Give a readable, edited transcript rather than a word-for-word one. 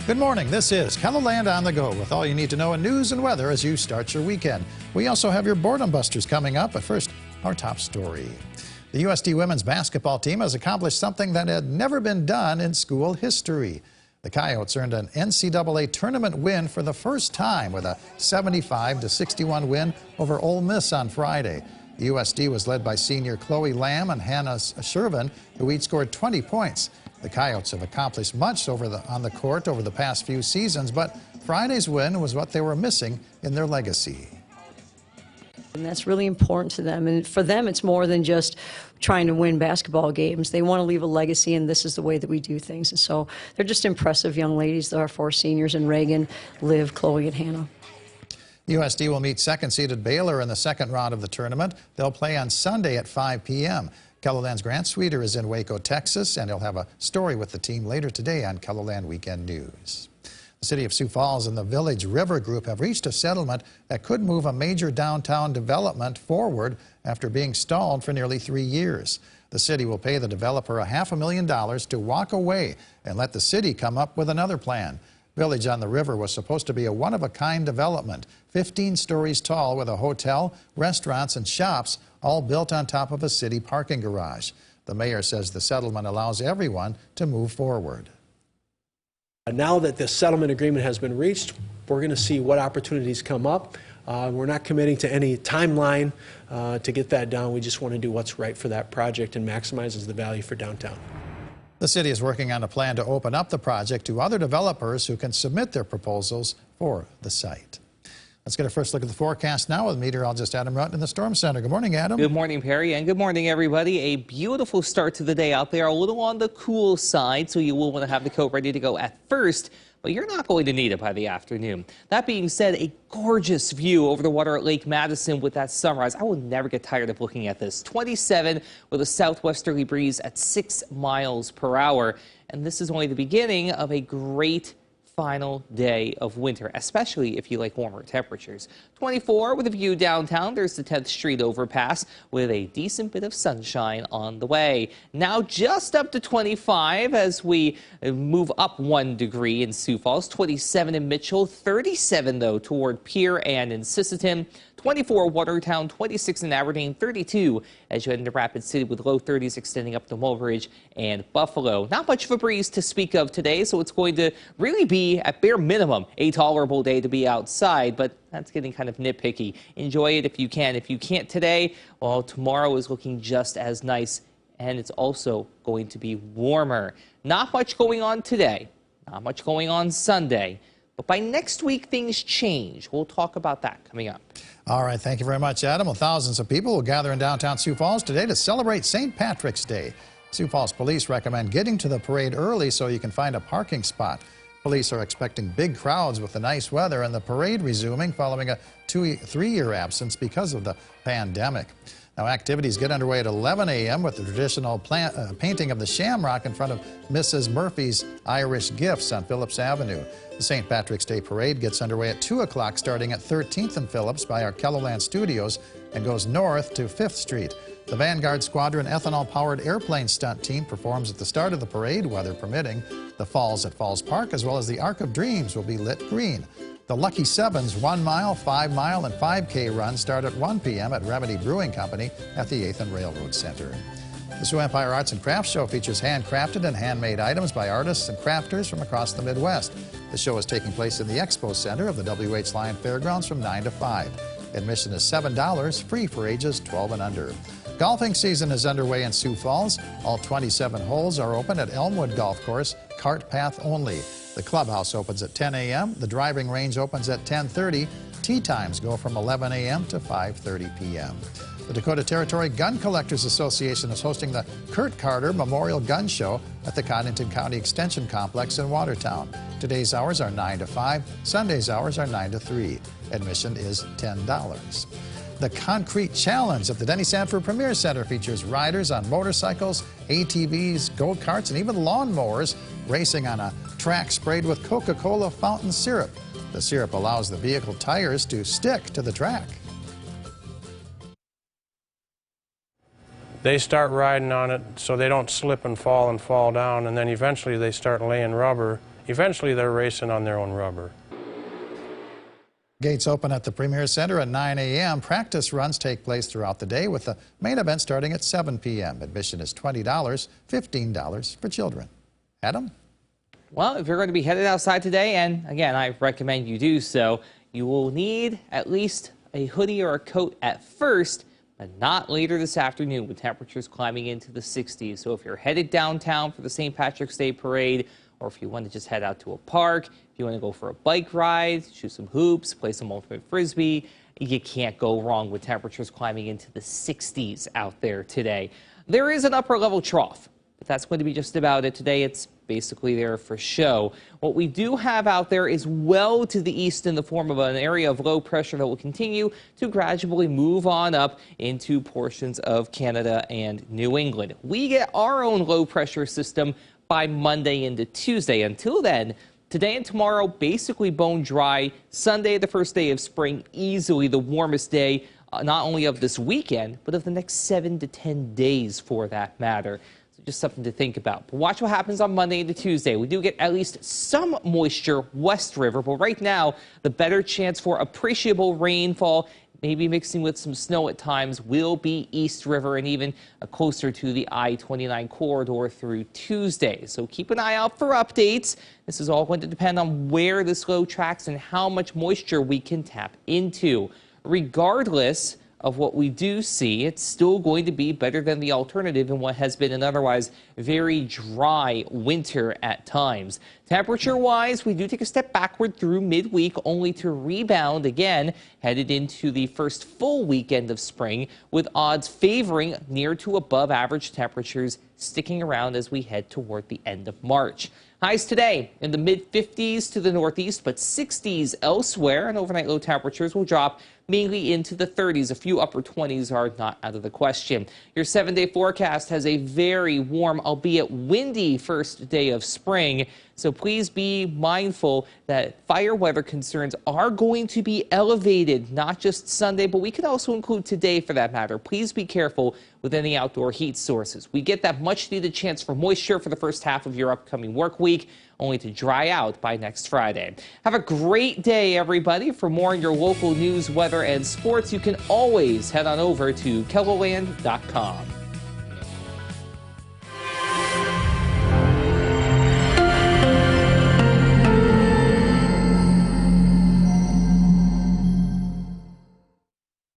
Good morning. This is KELOLAND on the go with all you need to know in news and weather as you start your weekend. We also have your boredom busters coming up, but first, our top story. The USD women's basketball team has accomplished something that had never been done in school history. The Coyotes earned an NCAA tournament win for the first time with a 75-61 win over Ole Miss on Friday. The USD was led by senior Chloe Lamb and Hannah Shervin, who each scored 20 points. The Coyotes have accomplished much on the court over the past few seasons, but Friday's win was what they were missing in their legacy. And that's really important to them. And for them, it's more than just trying to win basketball games. They want to leave a legacy, and this is the way that we do things. And so they're just impressive young ladies. There are four seniors in Reagan, Liv, Chloe, and Hannah. USD will meet second-seeded Baylor in the second round of the tournament. They'll play on Sunday at 5 p.m. KELOLAND's Grant Sweeter is in Waco, Texas, and he'll have a story with the team later today on KELOLAND Weekend News. The city of Sioux Falls and the Village River Group have reached a settlement that could move a major downtown development forward after being stalled for nearly 3 years. The city will pay the developer $500,000 to walk away and let the city come up with another plan. Village on the River was supposed to be a one-of-a-kind development, 15 stories tall with a hotel, restaurants, and shops, all built on top of a city parking garage. The mayor says the settlement allows everyone to move forward. Now that the settlement agreement has been reached, we're going to see what opportunities come up. We're not committing to any timeline to get that done. We just want to do what's right for that project and maximizes the value for downtown. The city is working on a plan to open up the project to other developers who can submit their proposals for the site. Let's get a first look at the forecast now with meteorologist Adam Rutten in the Storm Center. Good morning, Adam. Good morning, Perry, and good morning, everybody. A beautiful start to the day out there, a little on the cool side, so you will want to have the coat ready to go at first, but you're not going to need it by the afternoon. That being said, a gorgeous view over the water at Lake Madison with that sunrise. I will never get tired of looking at this. 27 with a southwesterly breeze at 6 miles per hour, and this is only the beginning of a great final day of winter, especially if you like warmer temperatures. 24 with a view downtown. There's the 10th Street overpass with a decent bit of sunshine on the way. Now just up to 25 as we move up 1 degree in Sioux Falls. 27 in Mitchell, 37 though toward Pierre and in Sisseton. 24 Watertown, 26 in Aberdeen, 32 as you head into Rapid City with low 30s extending up to Mulberry and Buffalo. Not much of a breeze to speak of today, so it's going to really be, at bare minimum, a tolerable day to be outside, but that's getting kind of nitpicky. Enjoy it if you can. If you can't today, well, tomorrow is looking just as nice, and it's also going to be warmer. Not much going on today, not much going on Sunday, but by next week, things change. We'll talk about that coming up. All right, thank you very much, Adam. Well, thousands of people will gather in downtown Sioux Falls today to celebrate St. Patrick's Day. Sioux Falls police recommend getting to the parade early so you can find a parking spot. Police are expecting big crowds with the nice weather and the parade resuming following a 3-year absence because of the pandemic. Now, activities get underway at 11 a.m. with the traditional painting of the shamrock in front of Mrs. Murphy's Irish Gifts on Phillips Avenue. The St. Patrick's Day Parade gets underway at 2 o'clock starting at 13th and Phillips by our KELOLAND studios and goes north to 5th Street. The Vanguard Squadron ethanol-powered airplane stunt team performs at the start of the parade, weather permitting. The falls at Falls Park, as well as the Arc of Dreams, will be lit green. The Lucky Sevens 1 mile, 5 mile, and 5K runs start at 1 p.m. at Remedy Brewing Company at the 8th and Railroad Center. The Sioux Empire Arts and Crafts Show features handcrafted and handmade items by artists and crafters from across the Midwest. The show is taking place in the Expo Center of the W.H. Lyon Fairgrounds from 9 to 5. Admission is $7, free for ages 12 and under. Golfing season is underway in Sioux Falls. All 27 holes are open at Elmwood Golf Course, cart path only. The clubhouse opens at 10 a.m. The driving range opens at 10:30. Tee times go from 11 a.m. to 5:30 p.m. The Dakota Territory Gun Collectors Association is hosting the Kurt Carter Memorial Gun Show at the Cottington County Extension Complex in Watertown. Today's hours are 9 to 5. Sunday's hours are 9 to 3. Admission is $10. The Concrete Challenge at the Denny Sanford Premier Center features riders on motorcycles, ATVs, go-karts, and even lawnmowers racing on a track sprayed with Coca-Cola fountain syrup. The syrup allows the vehicle tires to stick to the track. They start riding on it so they don't slip and fall down, and then eventually they start laying rubber eventually they're racing on their own rubber. Gates open at the Premier Center at 9 a.m. Practice runs take place throughout the day with the main event starting at 7 p.m. Admission is $20, $15 for children. Adam? Well, if you're going to be headed outside today, and again, I recommend you do so, you will need at least a hoodie or a coat at first, but not later this afternoon with temperatures climbing into the 60s. So if you're headed downtown for the St. Patrick's Day Parade, or if you want to just head out to a park, if you want to go for a bike ride, shoot some hoops, play some ultimate frisbee, you can't go wrong with temperatures climbing into the 60s out there today. There is an upper level trough, but that's going to be just about it today. It's basically there for show. What we do have out there is well to the east in the form of an area of low pressure that will continue to gradually move on up into portions of Canada and New England. We get our own low pressure system by Monday into Tuesday. Until then, today and tomorrow basically bone dry. Sunday, the first day of spring, easily the warmest day, not only of this weekend, but of the next 7 to 10 days for that matter. So just something to think about. But watch what happens on Monday into Tuesday. We do get at least some moisture west river, but right now, the better chance for appreciable rainfall, maybe mixing with some snow at times, will be East River and even closer to the I-29 corridor through Tuesday. So keep an eye out for updates. This is all going to depend on where this low tracks and how much moisture we can tap into. Regardless of what we do see, it's still going to be better than the alternative in what has been an otherwise very dry winter at times. Temperature-wise, we do take a step backward through midweek, only to rebound again, headed into the first full weekend of spring, with odds favoring near to above average temperatures sticking around as we head toward the end of March. Highs today in the mid-50s to the northeast, but 60s elsewhere, and overnight low temperatures will drop mainly into the 30s. A few upper 20s are not out of the question. Your 7-day forecast has a very warm, albeit windy, first day of spring. So please be mindful that fire weather concerns are going to be elevated, not just Sunday, but we can also include today for that matter. Please be careful with any outdoor heat sources. We get that much needed chance for moisture for the first half of your upcoming work week, only to dry out by next Friday. Have a great day, everybody. For more on your local news, weather, and sports, you can always head on over to KELOLAND.com.